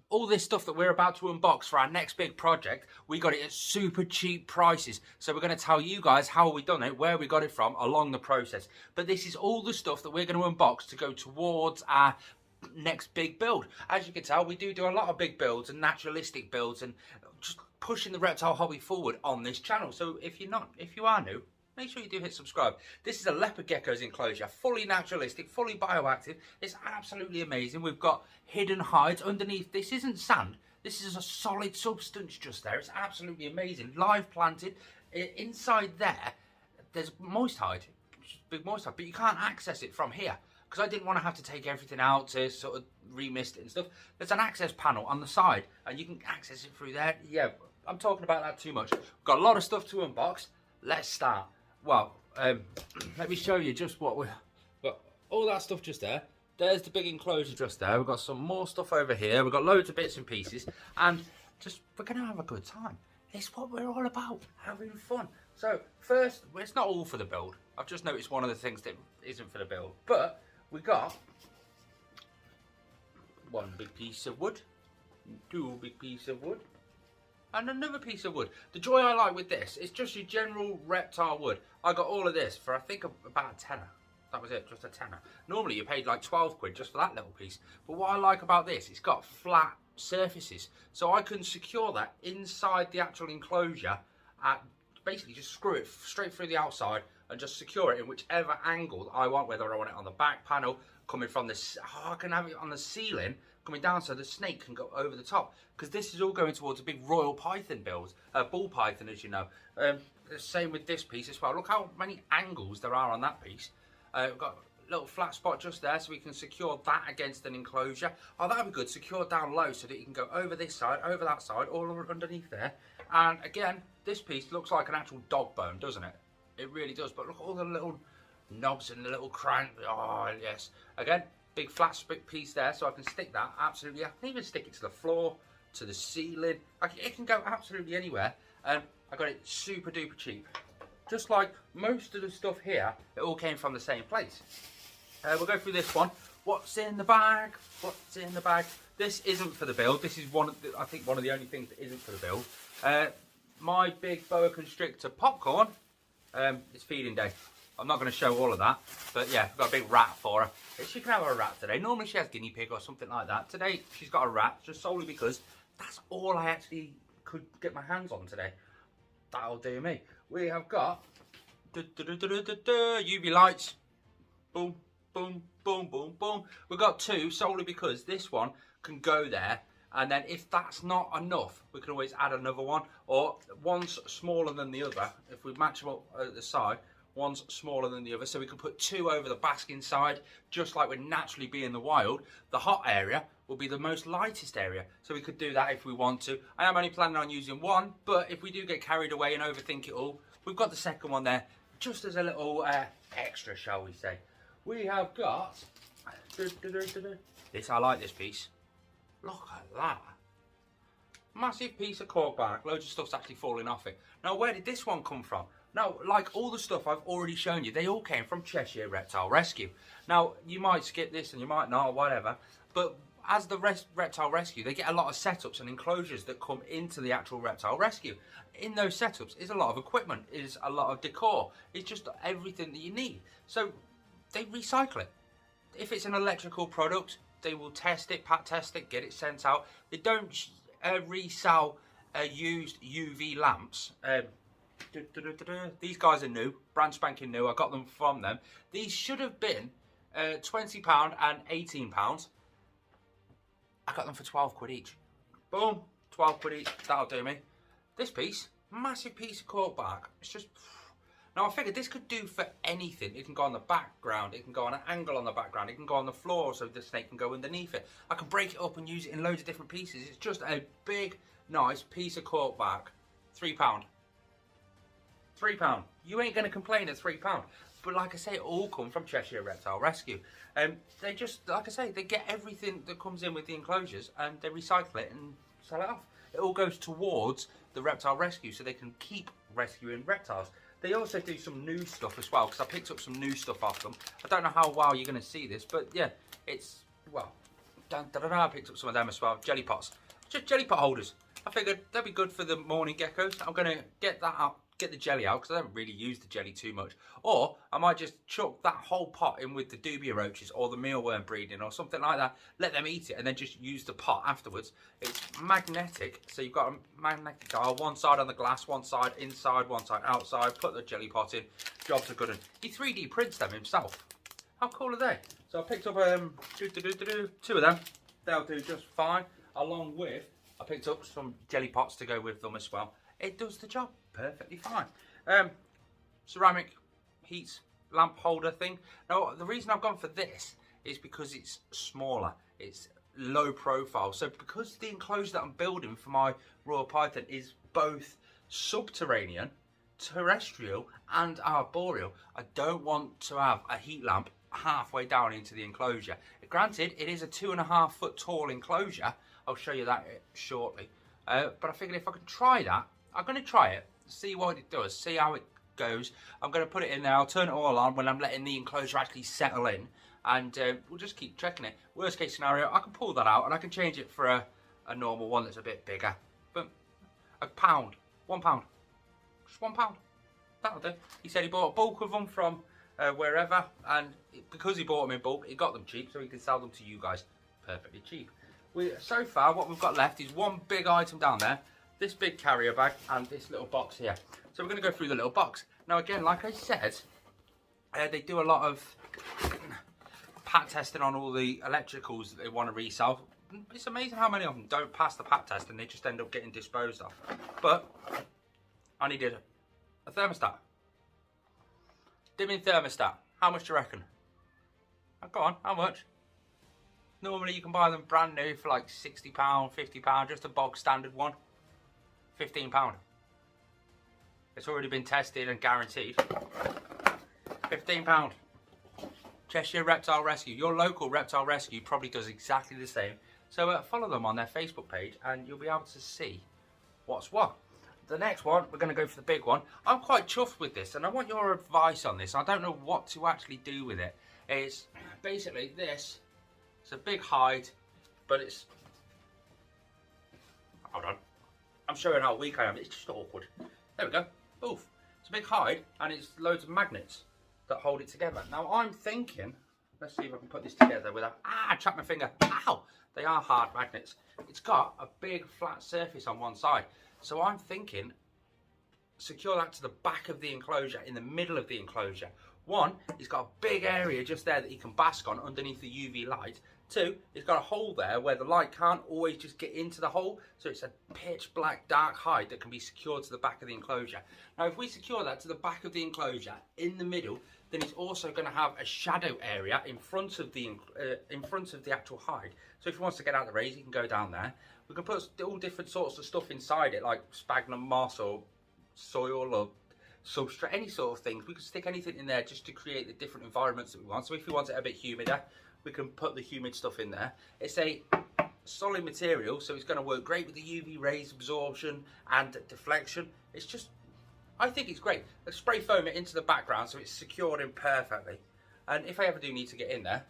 all this stuff that we're about to unbox for our next big project, we got it at super cheap prices. So we're going to tell you guys how we done it, where we got it from along the process. But this is all the stuff that we're going to unbox to go towards our next big build. As you can tell, we do a lot of big builds and naturalistic builds and just pushing the reptile hobby forward on this channel. So if you are new, make sure you do hit subscribe. This is a leopard gecko's enclosure, fully naturalistic, fully bioactive. It's absolutely amazing. We've got hidden hides underneath. This isn't sand. This is a solid substance just there. It's absolutely amazing. Live planted. Inside there, there's moist hide, big moist hide, but you can't access it from here because I didn't want to have to take everything out to sort of remist it and stuff. There's an access panel on the side and you can access it through there. Yeah, I'm talking about that too much. We've got a lot of stuff to unbox. Let's start. Well, let me show you just what we've got. All that stuff just there. There's the big enclosure just there. We've got some more stuff over here. We've got loads of bits and pieces. And just, we're going to have a good time. It's what we're all about, having fun. So, first, it's not all for the build. I've just noticed one of the things that isn't for the build. But, we got one big piece of wood, two big pieces of wood, and another piece of wood. The joy I like with this is just your general reptile wood. I got all of this for I think about a tenner. That was it, just a tenner. Normally you paid like 12 quid just for that little piece. But what I like about this, it's got flat surfaces. So I can secure that inside the actual enclosure at basically just screw it straight through the outside and just secure it in whichever angle I want, whether I want it on the back panel, coming from this, I can have it on the ceiling, coming down so the snake can go over the top. Because this is all going towards a big royal python build, ball python as you know. The same with this piece as well. Look how many angles there are on that piece. We've got a little flat spot just there so we can secure that against an enclosure. Oh, that'd be good, secure down low so that you can go over this side, over that side, all underneath there. And again, this piece looks like an actual dog bone, doesn't it? It really does, but look at all the little knobs and the little crank. Oh, yes. Again, big flat piece there, so I can stick that, absolutely. I can even stick it to the floor, to the ceiling. It can go absolutely anywhere. And I got it super duper cheap. Just like most of the stuff here, it all came from the same place. We'll go through this one. What's in the bag? What's in the bag? This isn't for the build. This is I think one of the only things that isn't for the build. My big boa constrictor popcorn. It's feeding day. I'm not going to show all of that, but yeah, I've got a big rat for her. She can have a rat today. Normally she has guinea pig or something like that. Today she's got a rat, just solely because that's all I actually could get my hands on today. That'll do me. We have got UV lights. Boom, boom, boom, boom, boom. We've got two solely because this one can go there. And then if that's not enough, we can always add another one. Or one's smaller than the other. If we match them up at the side, one's smaller than the other. So we can put two over the basking side, just like would naturally be in the wild. The hot area will be the most lightest area. So we could do that if we want to. I am only planning on using one, but if we do get carried away and overthink it all, we've got the second one there, just as a little extra, shall we say. We have got this. I like this piece. Look at that. Massive piece of corkbark. Loads of stuff's actually falling off it. Now, where did this one come from? Now, like all the stuff I've already shown you, they all came from Cheshire Reptile Rescue. Now, you might skip this and you might not, whatever. But as the Reptile Rescue, they get a lot of setups and enclosures that come into the actual Reptile Rescue. In those setups is a lot of equipment, is a lot of decor. It's just everything that you need. So, they recycle it. If it's an electrical product, they will test it, pat test it, get it sent out. They don't resell used UV lamps. These guys are new, brand spanking new. I got them from them. These should have been £20 and £18. I got them for 12 quid each. Boom, 12 quid each. That'll do me. This piece, massive piece of corkbark. It's just. Now I figured this could do for anything. It can go on the background, it can go on an angle on the background, it can go on the floor so the snake can go underneath it. I can break it up and use it in loads of different pieces. It's just a big, nice piece of corkbark. £3. £3. You ain't going to complain at £3. But like I say, it all come from Cheshire Reptile Rescue. They just, like I say, they get everything that comes in with the enclosures and they recycle it and sell it off. It all goes towards the Reptile Rescue so they can keep rescuing reptiles. They also do some new stuff as well, because I picked up some new stuff off them. I don't know how well you're going to see this, but yeah, it's, well, I picked up some of them as well. Jelly pots. Just jelly pot holders. I figured they'd be good for the morning geckos. I'm going to get that out, get the jelly out, because I don't really use the jelly too much. Or I might just chuck that whole pot in with the dubia roaches or the mealworm breeding or something like that. Let them eat it and then just use the pot afterwards. It's magnetic, so you've got a magnetic dial. One side on the glass, one side inside, one side outside. Put the jelly pot in. Jobs are good. And he 3D prints them himself. How cool are they? So I picked up 2 of them. They'll do just fine. Along with, I picked up some jelly pots to go with them as well. It does the job perfectly fine. Ceramic heat lamp holder thing. Now, the reason I've gone for this is because it's smaller. It's low profile. So because the enclosure that I'm building for my Royal Python is both subterranean, terrestrial and arboreal, I don't want to have a heat lamp halfway down into the enclosure. Granted, it is a 2.5 foot tall enclosure. I'll show you that shortly. But I figured if I can try that, I'm going to try it, see what it does, see how it goes. I'm going to put it in there. I'll turn it all on when I'm letting the enclosure actually settle in, and we'll just keep checking it. Worst case scenario, I can pull that out and I can change it for a normal one that's a bit bigger. But £1, £1, just £1. That'll do. He said he bought a bulk of them from wherever, and because he bought them in bulk, he got them cheap, so he can sell them to you guys perfectly cheap. So far, what we've got left is one big item down there, this big carrier bag, and this little box here. So we're going to go through the little box. Now again, like I said, they do a lot of pat testing on all the electricals that they want to resell. It's amazing how many of them don't pass the pat test and they just end up getting disposed of. But I needed a thermostat. Dimming thermostat. How much do you reckon? Oh, go on, how much? Normally you can buy them brand new for like £60, £50, just a bog standard one. £15. It's already been tested and guaranteed. £15. Cheshire Reptile Rescue. Your local reptile rescue probably does exactly the same. So follow them on their Facebook page and you'll be able to see what's what. The next one, we're going to go for the big one. I'm quite chuffed with this and I want your advice on this. I don't know what to actually do with it. It's basically this. It's a big hide, but it's... Hold on. I'm showing how weak I am. It's just awkward. There we go. Oof. It's a big hide and it's loads of magnets that hold it together. Now I'm thinking, let's see if I can put this together without... I trapped my finger. Ow! They are hard magnets. It's got a big flat surface on one side. So I'm thinking, secure that to the back of the enclosure, in the middle of the enclosure. One, it's got a big area just there that you can bask on underneath the UV light. Two, it's got a hole there where the light can't always just get into the hole. So it's a pitch black dark hide that can be secured to the back of the enclosure. Now if we secure that to the back of the enclosure in the middle, then it's also going to have a shadow area in front of the actual hide. So if he wants to get out the rays, he can go down there. We can put all different sorts of stuff inside it, like sphagnum moss or soil or substrate, any sort of things. We can stick anything in there just to create the different environments that we want. So if we want it a bit humider, we can put the humid stuff in there. It's a solid material, so it's going to work great with the UV rays absorption and deflection. It's just, I think it's great. Let's spray foam it into the background so it's secured in perfectly. And if I ever do need to get in there,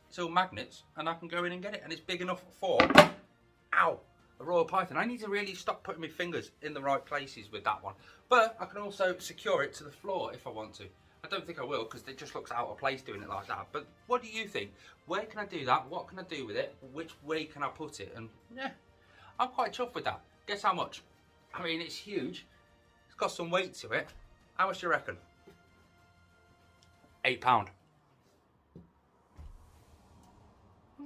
it's all magnets and I can go in and get it. And it's big enough for, ow, a Royal Python. I need to really stop putting my fingers in the right places with that one. But I can also secure it to the floor if I want to. I don't think I will because it just looks out of place doing it like that. But what do you think? Where can I do that? What can I do with it? Which way can I put it? And yeah, I'm quite chuffed with that. Guess how much? I mean, it's huge. It's got some weight to it. How much do you reckon? £8. I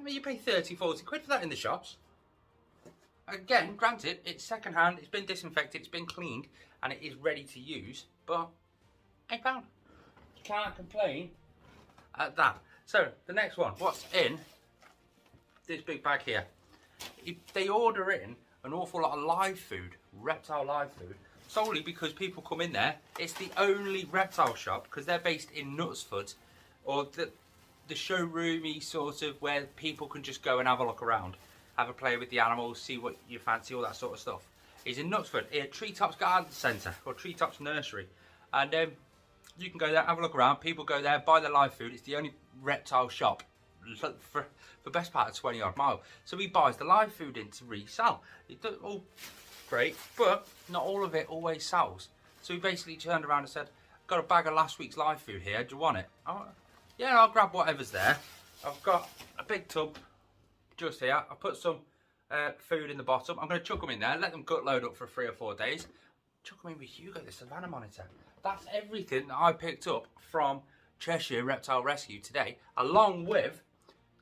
mean, you pay 30, 40 quid for that in the shops. Again, granted, it's second hand, it's been disinfected, it's been cleaned, and it is ready to use, but £8. Can't complain at that. So, the next one, what's in this big bag here? They order in an awful lot of live food, reptile live food, solely because people come in there. It's the only reptile shop, because they're based in Knutsford, or the showroomy sort of where people can just go and have a look around, have a play with the animals, see what you fancy, all that sort of stuff. Is in Knutsford, at Treetops Garden Centre, or Treetops Nursery. And you can go there, have a look around, people go there, buy their live food. It's the only reptile shop for best part of 20 odd mile. So he buys the live food in to resell. It does all great, but not all of it always sells. So he basically turned around and said, got a bag of last week's live food here, do you want it? Oh, yeah, I'll grab whatever's there. I've got a big tub just here. I put some food in the bottom. I'm going to chuck them in there, let them gut load up for 3 or 4 days. Chuck them in with Hugo, the Savannah Monitor. That's everything that I picked up from Cheshire Reptile Rescue today, along with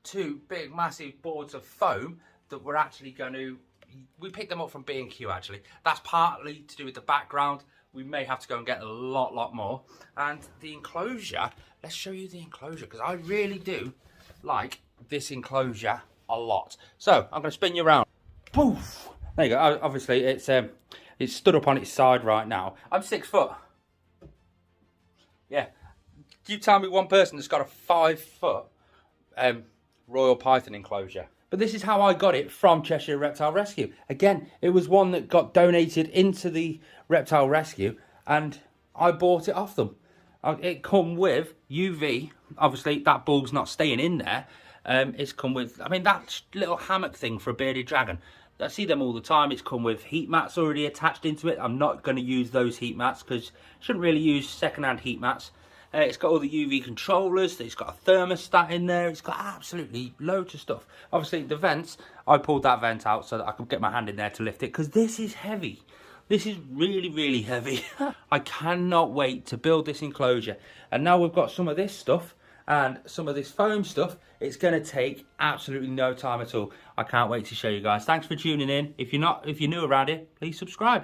2 big massive boards of foam that we're actually going to, we picked them up from B&Q actually. That's partly to do with the background. We may have to go and get a lot more. And the enclosure, let's show you the enclosure, because I really do like this enclosure a lot. So I'm going to spin you around. Poof! There you go. Obviously it's stood up on its side right now. I'm 6 foot. Yeah. You tell me one person that's got a 5 foot Royal Python enclosure. But this is how I got it from Cheshire Reptile Rescue. Again, it was one that got donated into the Reptile Rescue and I bought it off them. It come with UV. Obviously, that bulb's not staying in there. It's come with, I mean, that little hammock thing for a bearded dragon. I see them all the time. It's come with heat mats already attached into it. I'm not going to use those heat mats because you shouldn't really use second-hand heat mats. It's got all the UV controllers. It's got a thermostat in there. It's got absolutely loads of stuff. Obviously, the vents, I pulled that vent out so that I could get my hand in there to lift it because this is heavy. This is really heavy. I cannot wait to build this enclosure. And now we've got some of this stuff and some of this foam stuff. It's going to take absolutely no time at all. I can't wait to show you guys. Thanks for tuning in. If you're new around here, please subscribe.